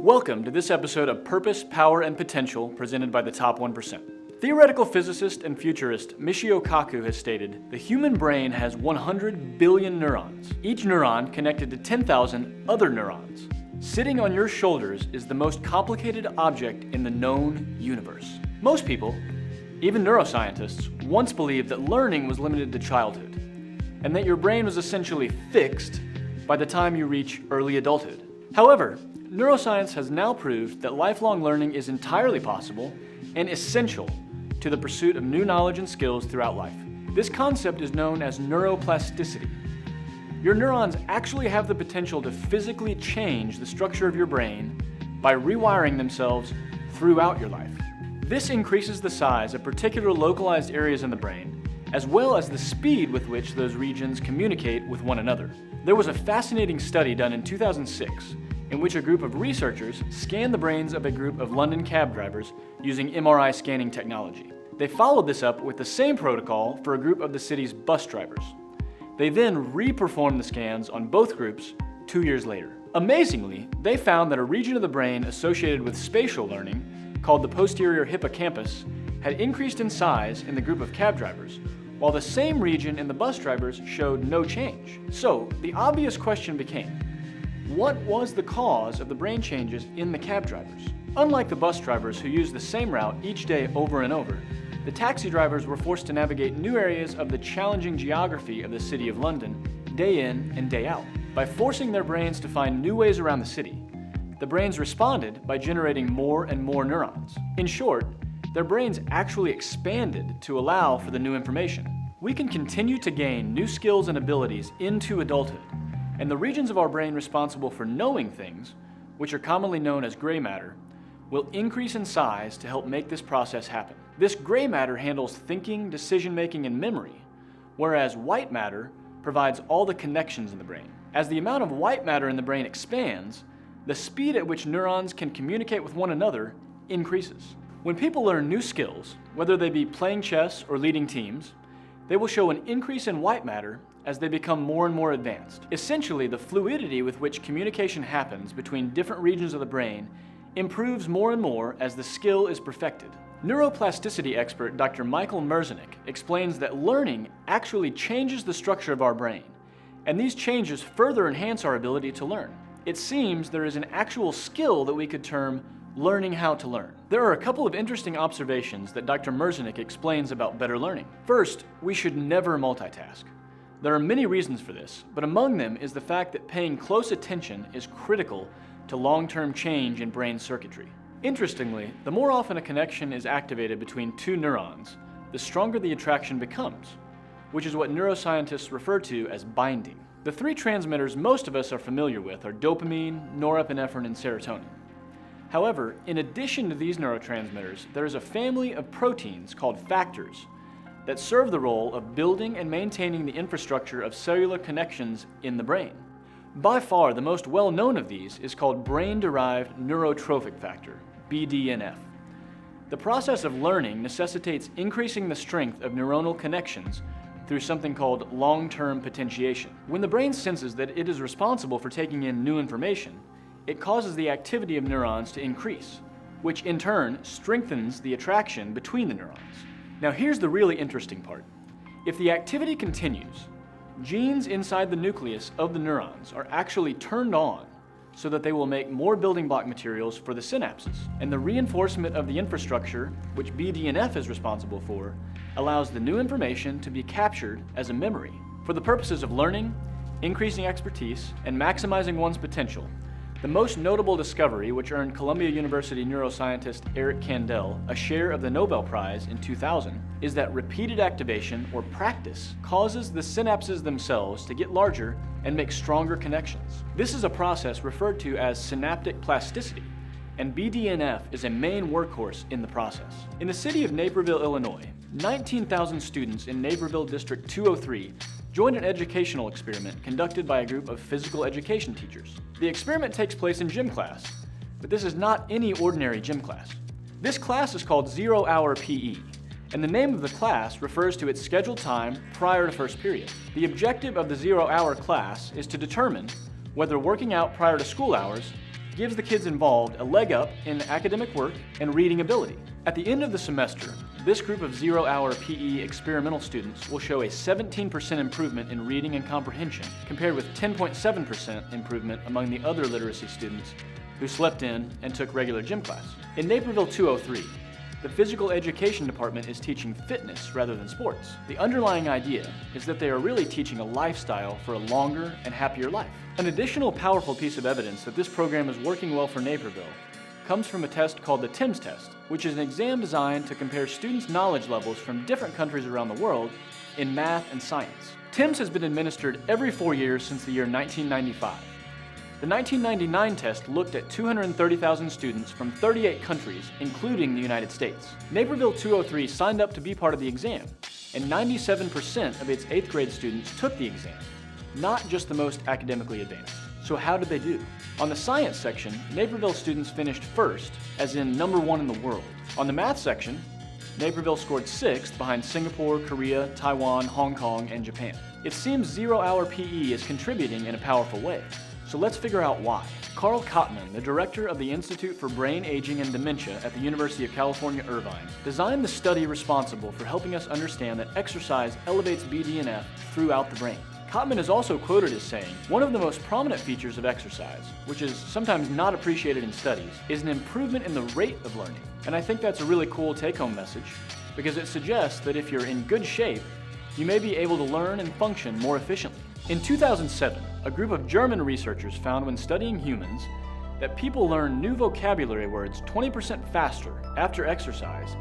Welcome to this episode of Purpose, Power, and Potential presented by the Top 1%. Theoretical physicist and futurist Michio Kaku has stated, the human brain has 100 billion neurons, each neuron connected to 10,000 other neurons. Sitting on your shoulders is the most complicated object in the known universe. Most people, even neuroscientists, once believed that learning was limited to childhood, and that your brain was essentially fixed by the time you reach early adulthood. However, neuroscience has now proved that lifelong learning is entirely possible and essential to the pursuit of new knowledge and skills throughout life. This concept is known as neuroplasticity. Your neurons actually have the potential to physically change the structure of your brain by rewiring themselves throughout your life. This increases the size of particular localized areas in the brain, as well as the speed with which those regions communicate with one another. There was a fascinating study done in 2006 in which a group of researchers scanned the brains of a group of London cab drivers using MRI scanning technology. They followed this up with the same protocol for a group of the city's bus drivers. They then re-performed the scans on both groups 2 years later. Amazingly, they found that a region of the brain associated with spatial learning, called the posterior hippocampus, had increased in size in the group of cab drivers, while the same region in the bus drivers showed no change. So, the obvious question became, what was the cause of the brain changes in the cab drivers? Unlike the bus drivers who used the same route each day over and over, the taxi drivers were forced to navigate new areas of the challenging geography of the City of London day in and day out. By forcing their brains to find new ways around the city, the brains responded by generating more and more neurons. In short, their brains actually expanded to allow for the new information. We can continue to gain new skills and abilities into adulthood, and the regions of our brain responsible for knowing things, which are commonly known as gray matter, will increase in size to help make this process happen. This gray matter handles thinking, decision-making, and memory, whereas white matter provides all the connections in the brain. As the amount of white matter in the brain expands, the speed at which neurons can communicate with one another increases. When people learn new skills, whether they be playing chess or leading teams, they will show an increase in white matter as they become more and more advanced. Essentially, the fluidity with which communication happens between different regions of the brain improves more and more as the skill is perfected. Neuroplasticity expert Dr. MERZENICH explains that learning actually changes the structure of our brain, and these changes further enhance our ability to learn. It seems there is an actual skill that we could term learning how to learn. There are a couple of interesting observations that Dr. MERZENICH explains about better learning. First, we should never multitask. There are many reasons for this, but among them is the fact that paying close attention is critical to long-term change in brain circuitry. Interestingly, the more often a connection is activated between two neurons, the stronger the attraction becomes, which is what neuroscientists refer to as binding. The three transmitters most of us are familiar with are dopamine, norepinephrine, and serotonin. However, in addition to these neurotransmitters, there is a family of proteins called factors that serve the role of building and maintaining the infrastructure of cellular connections in the brain. By far, the most well-known of these is called brain-derived neurotrophic factor, BDNF. The process of learning necessitates increasing the strength of neuronal connections through something called long-term potentiation. When the brain senses that it is responsible for taking in new information, it causes the activity of neurons to increase, which in turn strengthens the attraction between the neurons. Now here's the really interesting part. If the activity continues, genes inside the nucleus of the neurons are actually turned on so that they will make more building block materials for the synapses. And the reinforcement of the infrastructure, which BDNF is responsible for, allows the new information to be captured as a memory. For the purposes of learning, increasing expertise, and maximizing one's potential, the most notable discovery, which earned Columbia University neuroscientist Eric Kandel a share of the Nobel Prize in 2000, is that repeated activation or practice causes the synapses themselves to get larger and make stronger connections. This is a process referred to as synaptic plasticity, and BDNF is a main workhorse in the process. In the city of Naperville, Illinois, 19,000 students in Naperville District 203 joined an educational experiment conducted by a group of physical education teachers. The experiment takes place in gym class, but this is not any ordinary gym class. This class is called 0 Hour PE, and the name of the class refers to its scheduled time prior to first period. The objective of the 0 Hour class is to determine whether working out prior to school hours gives the kids involved a leg up in academic work and reading ability. At the end of the semester, this group of 0-hour PE experimental students will show a 17% improvement in reading and comprehension, compared with 10.7% improvement among the other literacy students who slept in and took regular gym class. In Naperville 203, the physical education department is teaching fitness rather than sports. The underlying idea is that they are really teaching a lifestyle for a longer and happier life. An additional powerful piece of evidence that this program is working well for Naperville comes from a test called the TIMSS test, which is an exam designed to compare students' knowledge levels from different countries around the world in math and science. TIMSS has been administered every 4 years since the year 1995. The 1999 test looked at 230,000 students from 38 countries, including the United States. Naperville 203 signed up to be part of the exam, and 97% of its 8th grade students took the exam, not just the most academically advanced. So how did they do? On the science section, Naperville students finished first, as in #1 in the world. On the math section, Naperville scored 6th behind Singapore, Korea, Taiwan, Hong Kong, and Japan. It seems 0-hour PE is contributing in a powerful way. So let's figure out why. Carl Kottman, the director of the Institute for Brain Aging and Dementia at the University of California, Irvine, designed the study responsible for helping us understand that exercise elevates BDNF throughout the brain. Kottman is also quoted as saying, "One of the most prominent features of exercise, which is sometimes not appreciated in studies, is an improvement in the rate of learning." And I think that's a really cool take-home message, because it suggests that if you're in good shape, you may be able to learn and function more efficiently. In 2007, a group of German researchers found when studying humans that people learn new vocabulary words 20% faster after exercise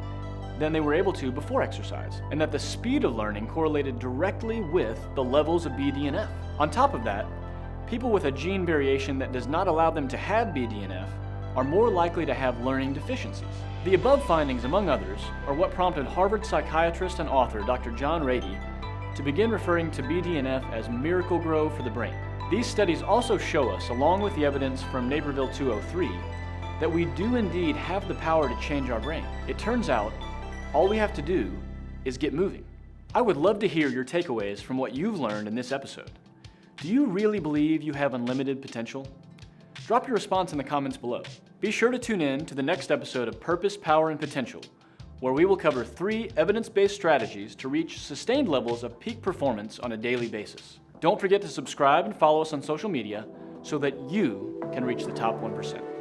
than they were able to before exercise, and that the speed of learning correlated directly with the levels of BDNF. On top of that, people with a gene variation that does not allow them to have BDNF are more likely to have learning deficiencies. The above findings, among others, are what prompted Harvard psychiatrist and author Dr. John Ratey to begin referring to BDNF as miracle grow for the brain. These studies also show us, along with the evidence from Naperville 203, that we do indeed have the power to change our brain. It turns out, all we have to do is get moving. I would love to hear your takeaways from what you've learned in this episode. Do you really believe you have unlimited potential? Drop your response in the comments below. Be sure to tune in to the next episode of Purpose, Power, and Potential, where we will cover 3 evidence-based strategies to reach sustained levels of peak performance on a daily basis. Don't forget to subscribe and follow us on social media so that you can reach the top 1%.